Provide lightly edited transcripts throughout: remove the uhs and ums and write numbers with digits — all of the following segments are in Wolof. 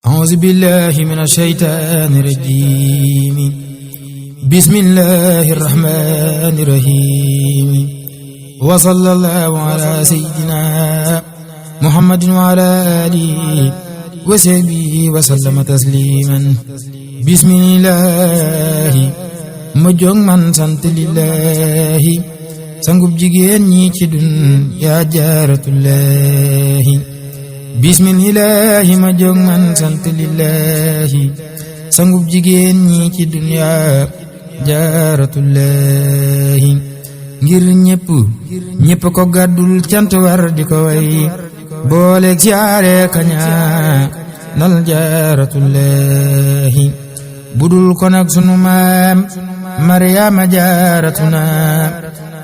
أعوذ بالله من الشيطان الرجيم. بسم الله الرحمن الرحيم. وصلى الله على سيدنا محمد وعلى آله وصحبه وسلم تسليما. بسم الله ma jóg man sant lillahi sangub jigéen ñi ci dun yaa jaaratullahi. bismillahi ma jóg man sant lillahi sangub jigéen ñi ci dunya jaaratullahi. ngir ñépp ko gàddul cant war di ko way booleeg siyaare kaña nal jaaratullahi. budul ko nag sunu maam Mariama jaaratuna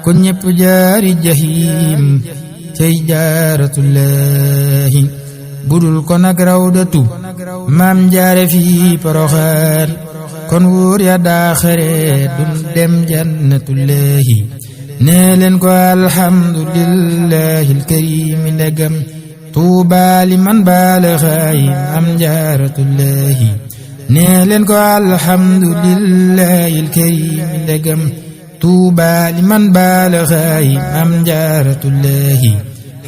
ko ñépp jaari jahim cey jaaratullahi. budul ko nag rawdatu maam jaare fi Poroxaan kon wóor ya daaxare dun dem jannatullahi. nee leen ko alhamdulillahi alkarimi ndegam tuuba liman baalaxaay maam jaaratullahi. nee leen ko alhamdulillahi alkarimi ndegam tuuba liman baalaxaay maam jaaratullahi.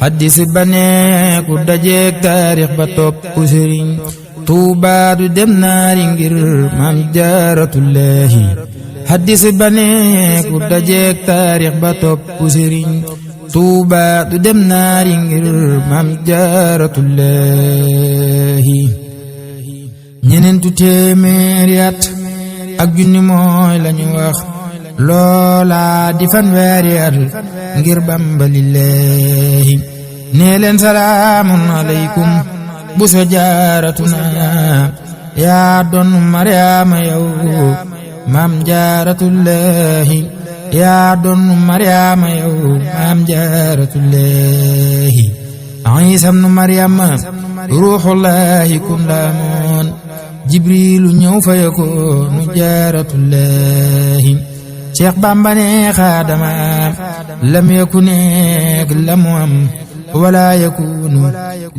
haddis ba nee ku dajeek taarix ba topp sëriñ tuuba du dem naari ngir maam jaaratullahi. haddis ba nee ku dajeek taarix ba topp sëriñ tuuba du dem naari ngir maam jaaratullahi. ñeneentu téeméeri at ak junni mooy lañu wax loola di fanweeri at ngir Bamba lillahi. nee leen salaamun aleykum bu so jaaratuna yaa doon Mariama yow maam jaaratullahi. yaa doon Mariama yow maam jaaratullahi. Iisa ibnu Mariama ruuxullahi kun laamoon Jibriilu ñëw fa yakoonu jaaratullahi. Cheikh Bamba ne xaadama lam yakuneek lamu am wala yakunu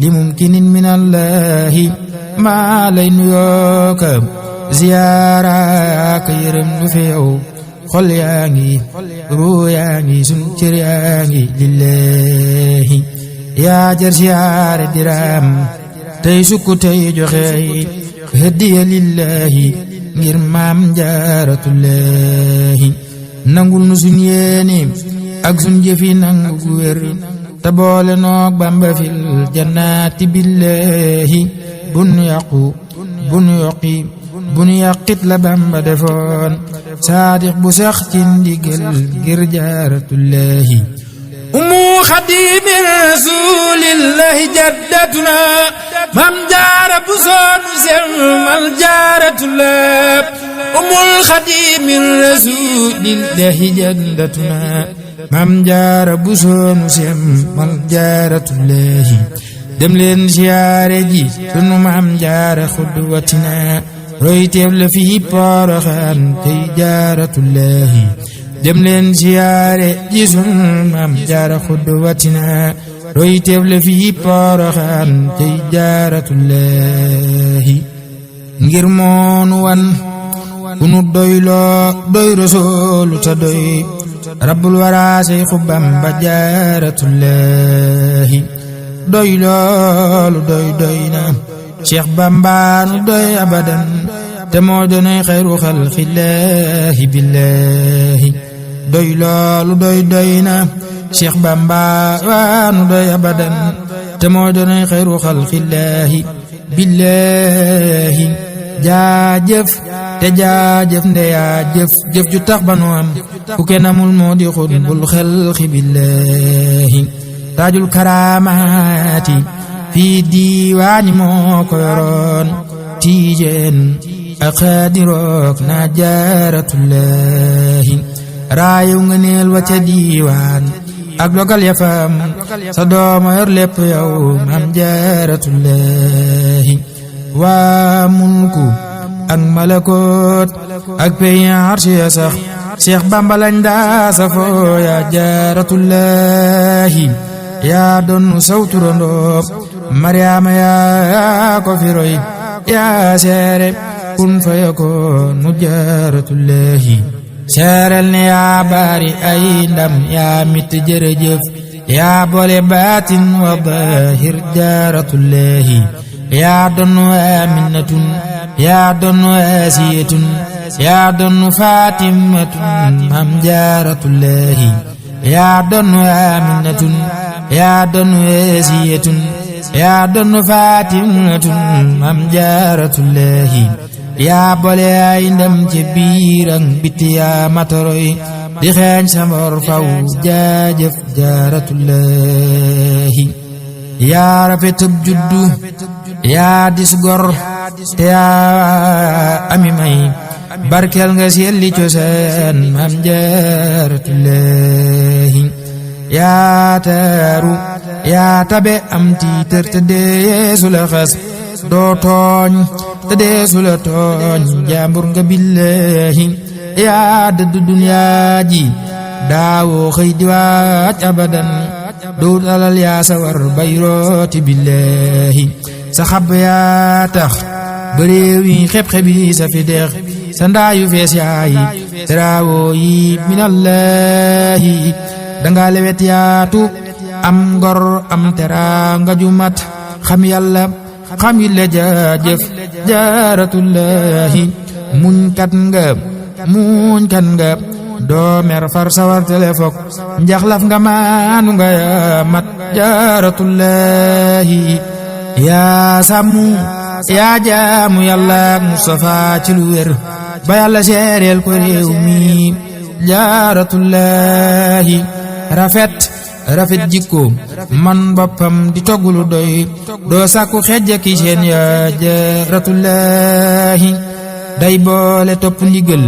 li mumkinin min allahi. maa lay nuyooka ziyaaraaka yërëm lu fi yow xol yaa ngi ruu yaa ngi sun cër yaa ngi lillahi. yaa jar siyaare diraam tey sukku tey joxe hadiya lillahi ngir maam jaaratullahi. nangul nu sun yéene ak sun jëfi nangu gu wér te boole noog Bamba fil jannaati billahi. bunu yàqu bunu yoqi bunu yàqit la Bamba defoon saadiq bu sax ci ndigal ngir jaaratullahi. umu xadimi rasulillahi jaddatuna mam jaara bu soonu selmal jaaratullah. umul xadimi rasulillahi jaddatuna mam jaara bu soonu selmal jaaratullahi. dem leen siyaare ji sunu mam jaara xudwatina roy teef la fi Poroxaan tey jaaratullahi. dem leen siyaare ji sunu maam jaara xudwatina roy teef la fi Poroxaan tey jaaratullahi. ngir moonu wan ku nu doyloo doy Rasuulu ta doy rabbul waraa Seexu Bamba jaaratullahi. doy loolu doy na Cheikh Bamba nu doy abadan te moo doonay xayru xalqillahi billahi. doy loolu doy na Cheikh Bamba nu doy abadan te moo doonay xayru xalqillahi billahi. jaajëf te jaajëf ndeyaa jëf ju tax ba nu am ku kenn amul moo di xutbul xalqi billahi. taajul karaamaati fii diiwaani moo ko yoroon tiijeen ak xaadirook naa jaaratullahi. raayu nga neel wa ca diiwaan ak dogal ya fam sa dooma yor lépp yow maam jaaratullahi. waa mulku ak malakoot ak peyi arsi ya sax Cheikh Bamba lañ daa safoo yaa jaaratullahi. yaa doon sawturandoo Mariama yaa ko fi roy yaa seere kun fayakoonu jaaratullahi seerel ne yaa bari ay ndam yaa mit jërëjëf yaa boole baatin wa baahir jaaratullahi yaa donnu aminatun yaa donnu asiyatun yaa donnu fatimatun mam jaaratullahi yaa donnu aminatun yaa donnu asiyatun yaa donnu fatimatun mam jaaratullahi yaa boole ay ndam ci biir ak biti yaa matoroy di xeeñ sa mbor faw jaajëf jaaratullahi yaa rafetub juddu yaa dis gor te yaa ami may barkel nga selli cosaan mam jaaratullahi yaa taaru yaa tabe am tiitër te deesu la xas doo tooñ te deesu la tooñ jaambur nga billahi yaa dëddu duniyaa ji daawoo xëy di waaj abadan dowut alal yaa sawar bayrooti billahi sa xab yaa tax bëréew yi xeb-xeb yi sa fi deex sa ndaayu fees yaayi teraawoo yi minallahi danga lewet yaatu am ngor am teraanga ju mat xam yàlla xam yi la jaajëf jaaratullahi muñ kat nga doo mer far sawar telefok njaxlaf nga maanu nga yaa mat jaaratullahi yaa sàmmu yaa jaamu yàlla ak Mustafa ci lu wér ba yàlla seereel ko réew mi jaaratullahi rafet jikko man boppam di toggulu doy doo sàkku xejja ki seen yaa jaaratullahi day boole topp ndigal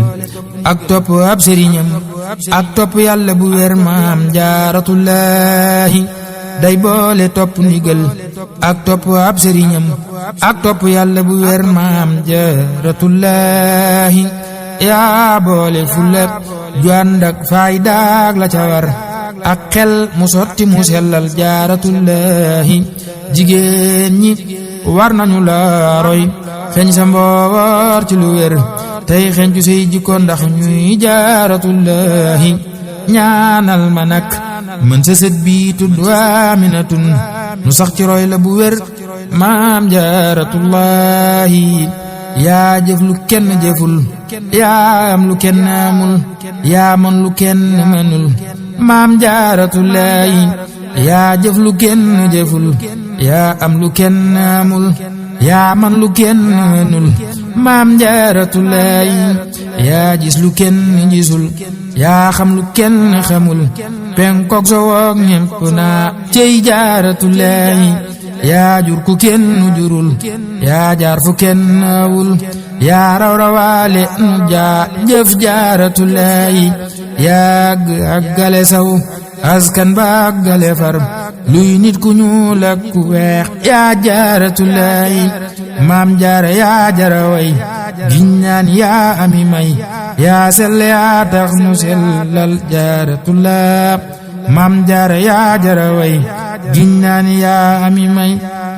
ak topp ab sëriñam ak topp yàlla bu wér maam jaaratullahi day boole topp ndigal ak topp ab sëriñam ak topp yàlla bu wér maam jaaratullahi yaa boole fulla ju ànd ak faydaak la ca war ak xel mu sotti mu sellal jaaratullahi jigéen ñi war nañu la roy xeñ sa mboor ci lu wér tey xeñ cu say jikko ndax ñuy jaaratullahi ñaanal ma nak mën sa sët bi tudd Aminatun nu sax ci roy la bu wér maam jaaratullahi yaa jëf lu kenn jëful yaa am lu kenn amul yaa mën lu kenn mënul maam jaaratullahi yaa jëf lu kenn jëful yaa am lu kenn amul yaa man lu kenn mënul maam jaaratullahi yaa gis lu kenn gisul yaa xam lu kenn xamul penkook so woog ñépp naa cey jaaratullahi yaa jur ku kenn jurul yaa jaar fu kenn awul yaa raw rawaale nu jaa jëf jaaratullahi yaa àggale saw askan ba àggale far luy nit ku ñuul ak ku weex yaa jaaratullahi maam jaara yaa jara way giññaan yaa ami may yaa sell yaa tax nu sellal jaaratullahi maam jaara yaa jara way giññaan yaa ami may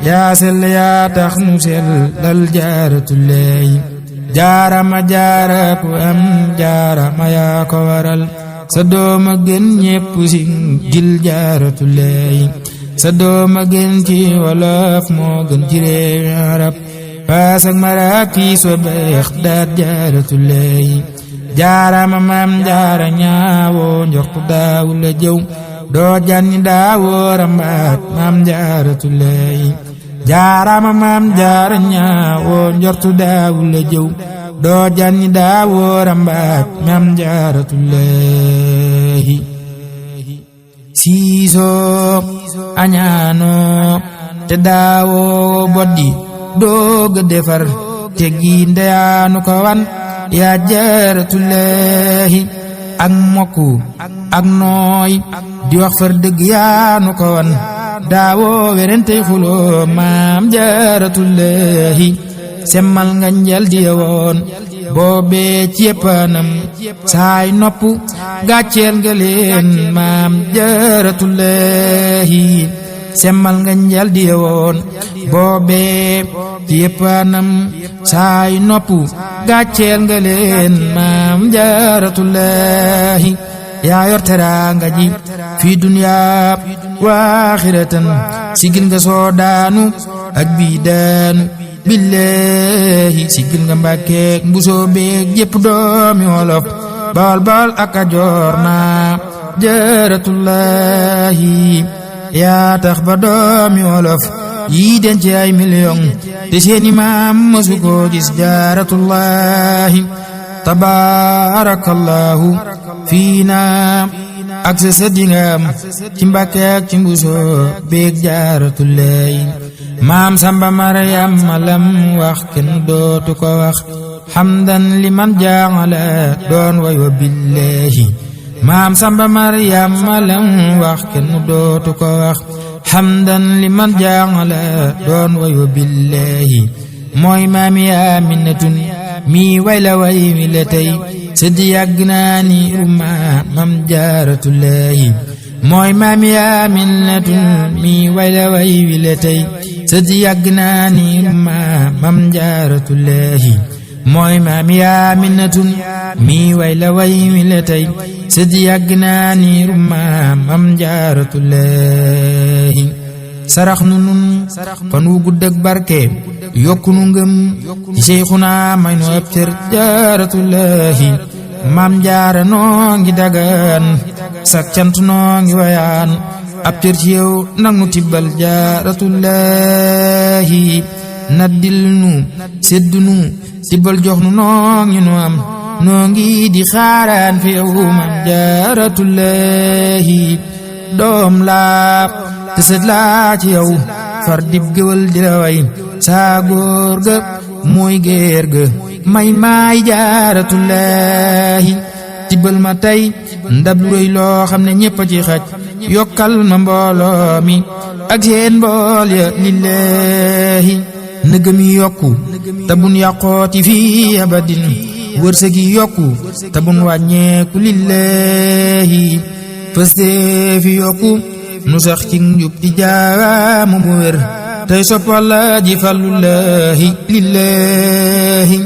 yaa sell yaa tax nu sellal jaaratullahi jaarama jaara ku am jaarama yaa ko waral sa dooma gën ñépp si gil jaaratullahi sa dooma gën ci wolof moo gën ci réewi arab faas ak maraki so beex daat jaaratullahi jaarama maam jaara ñaawoo njortu daawu la jëw doo janni daawoo rambaat maam jaaratullahi jaarama maam jaara ñaawoo njortu daawu la jëw doo janni daawoo rambaat maam jaaratullahi siisoo añaanoo te daawoo boddi dooga defar te gi ndeyaanu ko wan yaa jaaratullahi ak mokku ak nooy di wax far dëgg yaanu ko wan daawoo werentey xuloo maam jaaratullahi semmal nga njal di woon boobee ci yeppanam saay nopp gàcceel nga leen maam jaaratullahi semmal nga njal di woon boobee ci yépp anam saay noppu gàcceel nga leen maam jaaratullahi yaa yor teraanga ji fi duniyaa wa aaxiratan sigil nga soo daanu ak bii daanu billahi sigil nga mbàkkeek mbusoo beek jépp doomi wolof bawal bawal ak a joor naa jaaratullahi yaa tax ba doomi wolof yii denc ay million te seeni maam mësu ko gis jaaratullahi tabaarakallahu fiina ak sa sëddingam ci Mbàkke ak ci mbusoo beek jaaratullahi maam Samba Maryam lam wax kenn dootu ko wax hamdan liman jaala doon way wa billahi maam Samba Maryam lam wax kenn dootu ko wax hamdan liman jaala doon way wa billahi mooy maami Aminatun mi way la way mi la tey sëdd yàgg naa ni rumma mam jaaratullahi mooy maami Aminatun mi way la way mi la tey sëdd yàgg naa ni rumma mam jaaratullahi mooy maami Aminatun mi way la way mi la tey sëdd yàgg naa ni rumma mam jaaratullahi sarax nu nun fan wu gudd ak barke yokku nu ngëm ci Seyxuna may nu ab cër jaaratullahi maam jaara noo ngi dagaan sak cant noo ngi wayaan ab cër ci yow nag nu tibbal jaaratullahi naddil nu seddu nu tibbal jox nu noo ngi nu am noo ngi di xaaraan fi yow maam jaaratullahi doom laa te sët laa ci yow far dib géwal di la way saa góor ga mooy géer ga may maay jaaratullahi tibbal ma tey ndab lu rëy loo xam ne ñépp a ci xaj yokkal ma mbooloo mi ak seen mbool ya lillahi nëgëm yi yokku te bun yàqooti fii abadin wërsëg yi yokku te bun wàññeeku lillahi fëste fi yokku nu sax ci njub di jaamu bu wér tey sopp Alla ji fallullahi lillahi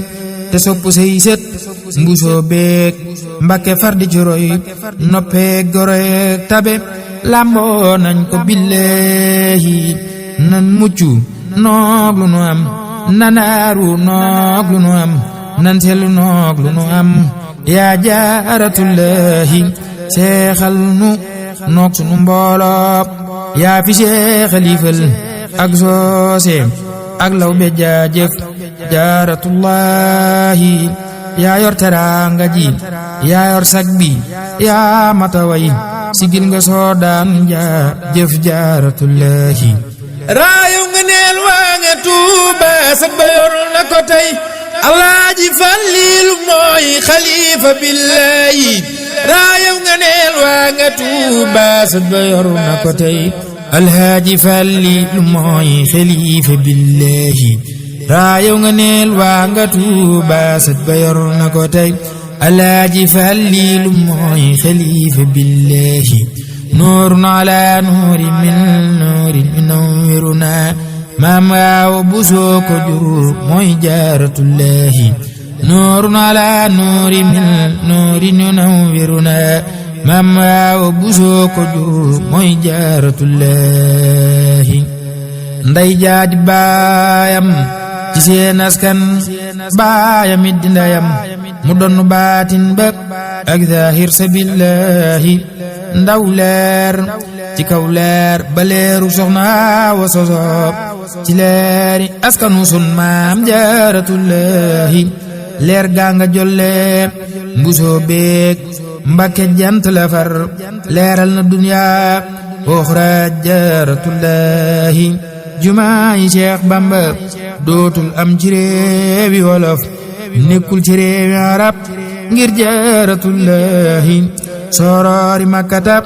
te sopp say sët mbusoo beek Mbàkke far di ci roy noppeek goroek tabe lamboo nañ ko billahi nan muccu noog lu nu am nanaaru noog lu nu am nan selu noog lu nu am yaa jaaratullahi seexal nu noog sunu mbooloo yaa fi seexalifal ak soose ak law be jaajëf jaaratullahi yaa yor teraanga ji yaa yor sag bi yaa mataway sigil nga soo daan jaajëf jaaratullahi raayu nga neel waa nga Tuuba sag ba yor na ko tey Alaaji Fallilu mooy xalifa billahi raayu nga neel waa nga Tuuba sag ba yor na ko tey Alaaji Fallilu mooy xalifa billahi raayu nga neel waa nga Tuuba sag ba yor na ko tey Alaaji Fallilu mooy xalifa billahi nuurun ala nuurin min nuurin yunawwiruna maam waaw bu soo ko jur mooy jaaratullahi nuurun ala nuurin min nuurin yunawwiruna maam waaw bu soo ko jur mooy jaaratullahi nday jaadi baayam ci seen askan baayam it di ndayam mu donnu baatin ba ak zaahir sabillahi ndaw leer ci kaw leer ba leeru soxna wa sosob ci leeri askanu sun maam jaaratullahi leer gaa nga jolle mbusoo beek Mbàkke jant la far leeral na dunya oxra jaaratullahi jumaa yi Cheikh Bamba dootul am ci réewi wolof nekkul ci réewi arab ngir jaaratullahi sorori makkatab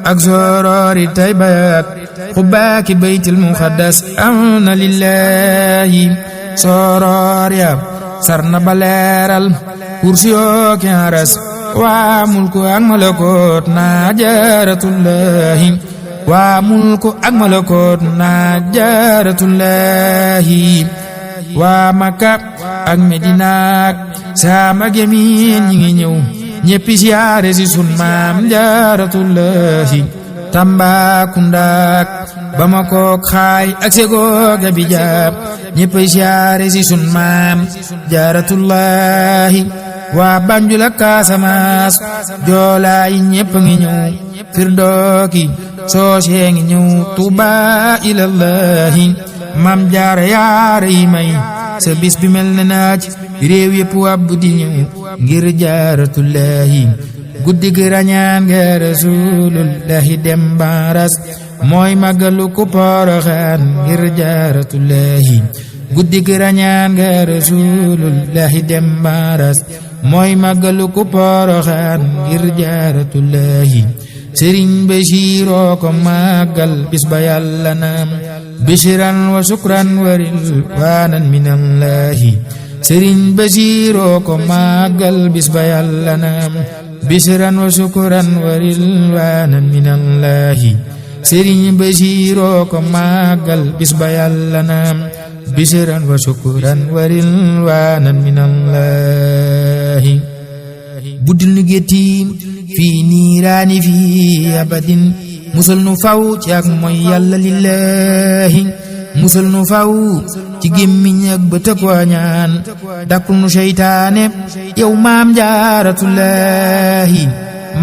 ak sorori taybayak xubbaaki baytil muqaddas am na lillahi soror ya sarna baleeral kursi yoo ki aras waa mulku ak malakoot na jaaratullahi waa mulku ak malakoot naa jaaratullahi waa Makka ak Medina ak Saam ak Yamin ñi ngi ñëw ñéppi siyaare si sun maam jaaratullahi Tambacounda ak Bamako Xaay ak Ségou ak Abidjan ñéppay siyaare si sun maam jaaratullahi waa Banjul ak Casamance Joola yi ñépp ngi ñëw Firdooki Soose ngi ñëw Tuuba ilallahi maam jaara yaara yi may sa bis bi mel na naaj réew yépp wàbb di ñëw ngir jaaratullahi guddi gi rañaan nga rasulullahi dem baras mooy màggalu ku Poroxaan ngir jaaratullahi guddi gi rañaan nga rasulullahi dem baras mooy màggalu ku Poroxaan ngir jaaratullahi Sëriñ Basiiroo ko màggal bis ba Yàlla naam bishiran wa shukran wa ridwaanan minallahi Sëriñ Basiiroo ko màggal bis ba Yàlla naam bishiran wa shukran wa ridwaanan minallahi Sëriñ Basiiroo ko màggal bis ba Yàlla naam bishiran wa shukran wa ridwaanan minallahi buddil nu géttiim fii niiraani fii abadin musal nu faw ci ak mooy Yàlla lillahi musal nu faw ci gémmiñ ak bët ak wañaan dakkul nu seytaane yow maam jaaratullahi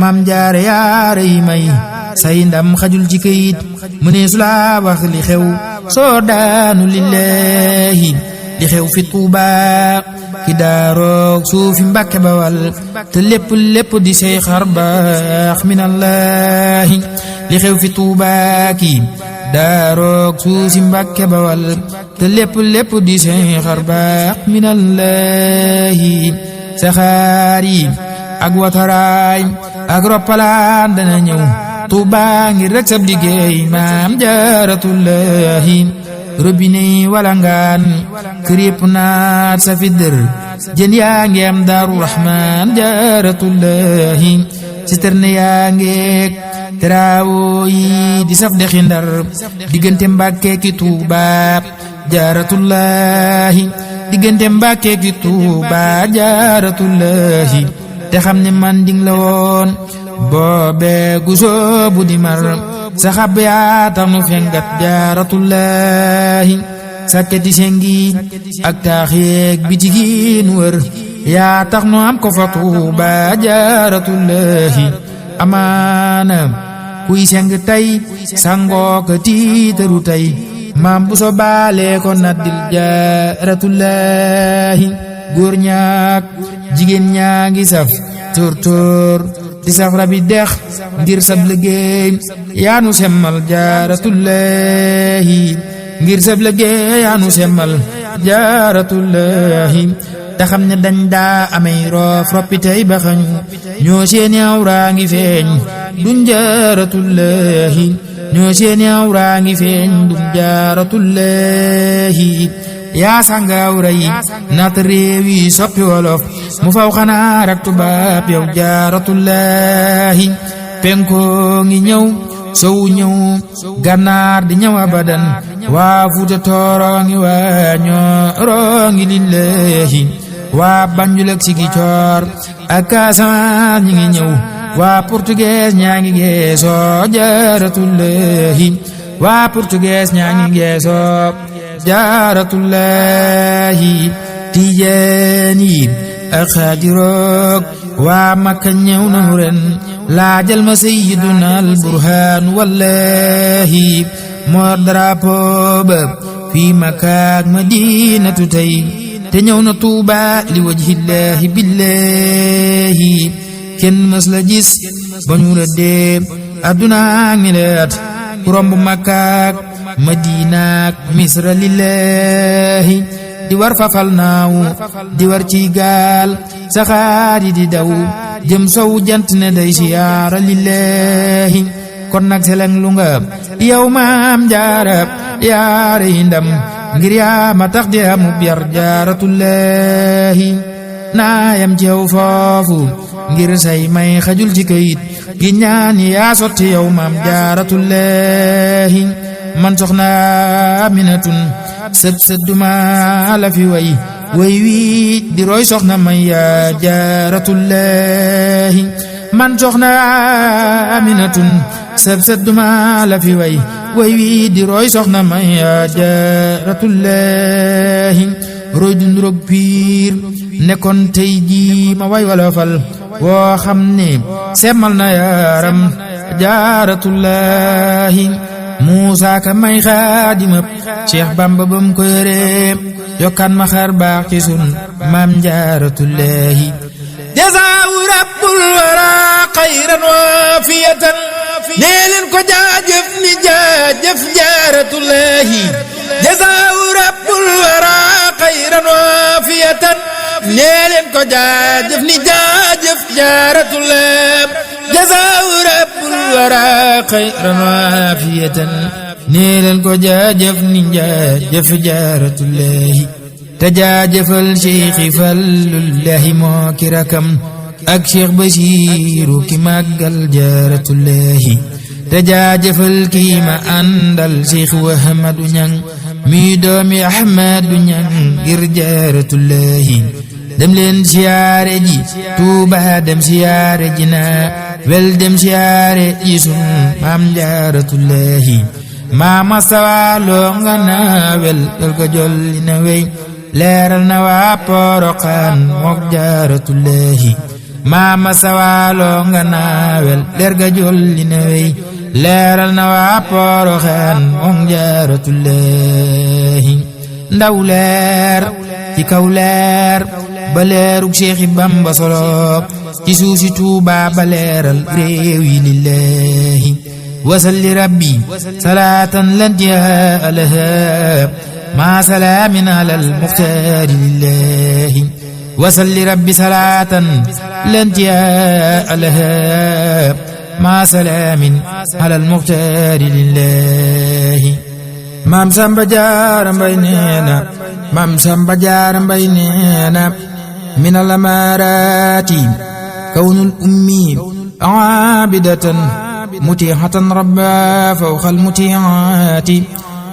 maam jaara yaara yi may say ndam xajul ci kayit mëneesu laa wax li xew soo daanu lillahi li xew fi Tuuba ki daaroog suufi Mbàkke Bawal te lépp di say xar baax minallahi li xew fi Tuuba ki daaroog suufi Mbàkke Bawal te lépp di say xar baax minallahi saxaar yi ak wataraay ak roppalaan dana ñëw Tuuba ngir rek sab liggéey maam jaaratullahi robinet yi walangaan kër yépp naat sa fi dër jën yaa ngi am Daaru Rahmaan jaaratullahi citerne yaa ngeek teraawo yi di saf dexi Ndar diggante Mbàkke ki Tuuba jaaratullahi diggante Mbàkke ki Tuuba jaaratullahi te xam ne man ding la woon boobe gu soobu di mar saxab yaa tax nu fengat jaaratullahi sakketi sengi ak taax yeeg bitigi nu wër yaa tax nu am ko fa Tuuba jaaratullahi amaana kuy seng tey sangoo ko tiitaru tey maam bu so baale ko naddil jaaratullahi góor ñaak jigéen ñaa ngi saf tóor di saf rabi dex ngir sab liggéey yaa nu semmal jaaratullahi ngir sab liggéey yaa nu semmal jaaratullahi te xam ne dañ daa amey roof roppi tey ba xañu ñoo seeni awraa ngi feeñ duñ jaaratullahi ñoo seeni awraa ngi feeñ duñ jaaratullahi yaa sanga awra yi naata réew yi soppi wolof mu faw xanaa rak tubaab yow jaaratullahi penkoo ngi ñëw sowu ñëw gànnaar di ñëw abadan waa Fuuta Tooro ngi waa Ñooro ngi lillahi waa Banjul ak Sigicoor ak Casamance ñi ngi ñëw waa portugais ñaa ngi geesoo jaaratullahi waa portugais ñaa ngi geesoo jaaratullahi tijaan yi ak xaadiroog waa Makka ñëw nañu ren laajal ma sayyiduna al burhaan wallahi moo drapeau ba fii Makka ak Madinatu tey te ñëw na Tuuba li wajhillahi billahi kenn mës la gis ba ñu la dee adduna ngi leet ku romb Makka ak Madina ak Misra lillahi di war fafal naaw di war ci gaal saxaar yi di daw jëm sow jant ne day siyaara lillahi kon nag seleng lu nga yow maam jaara yaara yi ndam ngir yaa ma tax di amub yar jaaratullahi naayam jeew foofu ngir say may xajul ci kayit gi ñaan yaa sotti yow maam jaaratullahi man soxna Aminatun sët duma la fi way wi di roy soxna may yaa jaaratullahi man soxna Aminatun sët duma la fi way wi di roy soxna may yaa jaaratullahi roy du nduroog piir nekkoon tey jii ma way wolofal woo xam ne semmal na yaaram jaaratullahi Muusa ka may xaadimab Cheikh Bamba bam ko yore yokkaan ma xar baax ci sun maam jaaratullahi jazaahu rabbul wara xayran waafiyatan nee leen ko jaajëf ni jaajëf jaaratullahi jazaahu rabbul wara xayran waafiyatan nee leen ko jaajëf ni jaajëf jaaratullahi jazaahu rabbul wara xayran waafiyatan nee leen ko jaajëf ni jaajëf jaaratullahi te jaajëfal Cheikh Fallullahi moo ki rakam ak Cheikh Basiiru ki màggal jaaratullahi te jaajëfal kii ma àndal Cheikh Ahmadu Ñaŋ mi doomi Ahmadu Ñaŋ ngir jaaratullahi dem leen siyaare ji Tuuba dem siyaare ji na wel dem siyaare ji sun maam jaaratullahi maama sawaaloo nga naawel dal ko jolli na wey leeral na waa Poroxaan mook jaaratullahi maama sawaaloo nga naawel leer ga jolli na wey leeral na waa Poroxaan mook jaaratullahi ndaw leer ci kaw leer ba leerug Seexi Bamba solo ci suusi Tuuba ba leeral réew yi lillahi wasalli rabbi salaatan lantihaa lahaa maa salaamin alal muxtaari lillahi wasalli rabbi salaatan lantihaa lahaa maa salaamin alal muxtaari lillahi maam Samba Jaara Mbay neena maam Samba Jaara Mbay neena min al amaaraati kawnul ummi aabidatan mutiihatan rabba fawqa al mutiihaati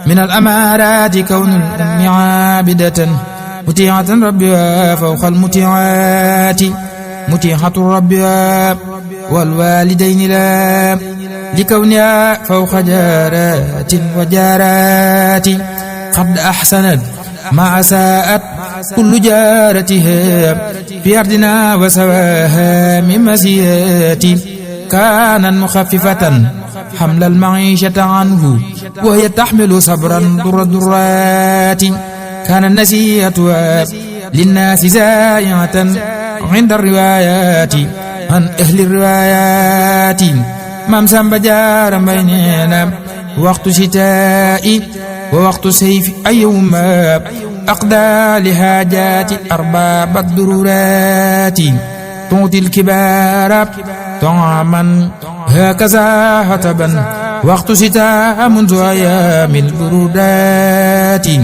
min al amaaraati kawnul ummi aabidatan mutiihatan rabba fawqa al mutiihaati mutiihatu rabba wal waalidayni laa li kawnihaa fawqa jaaraatin wa jaaraati qad ahsanat ma asaa'at kullu jaaratihaa fi ardinaa wa sawaahaa min masiyaati kaanat muxaffifatan hamla al-ma'iishati anhu wa hiya tahmilu sabran durraati kaanat nasiihatuhaa linnaasi zaa'i'atan 'inda ar-riwaayaati an ahli ar-riwaayaati maam Samba Jaara Mbay neena waxtu sitaa'i wa waxtu sayfi ayyuhuma aqdaa li haajaati arbaaba dururaati tuuti al-kibaara ta'aaman haakazaa hataban waxtu sitaa mundu ayyaami al-burudaati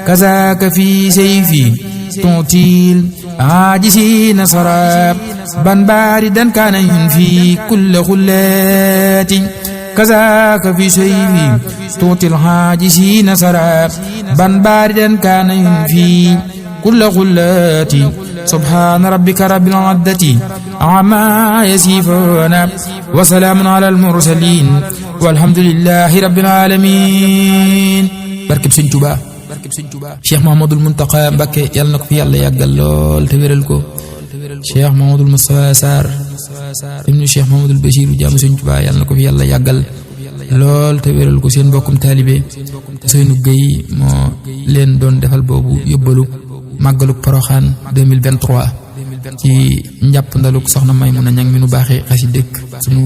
kazaaka fi sayfi tuuti al-aajisiina saraaban baaridan kaana yunfii kulla xullaati kazaaka fi sayfi tuuti al-aajisiina saraaban baaridan kaana yunfii kulla xullaati subhaana rabbika rabbil izzati ammaa yasifuuna wa salaamun alal mursaliin walhamdulillaahi rabbil aalamiin barkeb Sëñ Tuubaa Cheikh Mouhamadoul Mountakha Mbacké yàlla na ko fi yàlla yàggal lool te wéral ko Cheikh Mouhamadoul Moustapha Sarr ibnu Cheikh Mouhamadoul Bachir jaamu Sëñ Tuubaa yàlla na ko fi yàlla yàggal lool te wéral ko seen mbokkum taalibe Ousseynou Gueye moo leen doon defal boobu yóbbalu màggaluk Poroxaan 2023 ci njàpp ndaluk soxna Maymuna Ñaŋ mi nu baaxee xasi dëkk sunu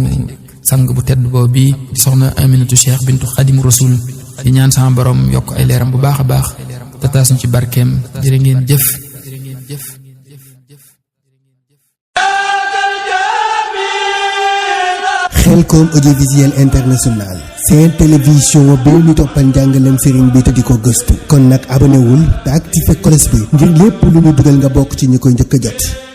sang bu tedd boobu bi di soxna Aminatu Cheikh bintu Xadimu Rasul di ñaan sama borom yokk ay leeram bu baax a baax te taas ñu ci barkeem jërë ngeen jëf Khelcom audiovisuel international seen télévision bi ñu toppal njàngaleem sëriñ bi te di ko gëstu kon nag abonné wul te activé cloche bi ngir lépp lu ñu dugal nga bokk ci ñi koy njëkk a jot.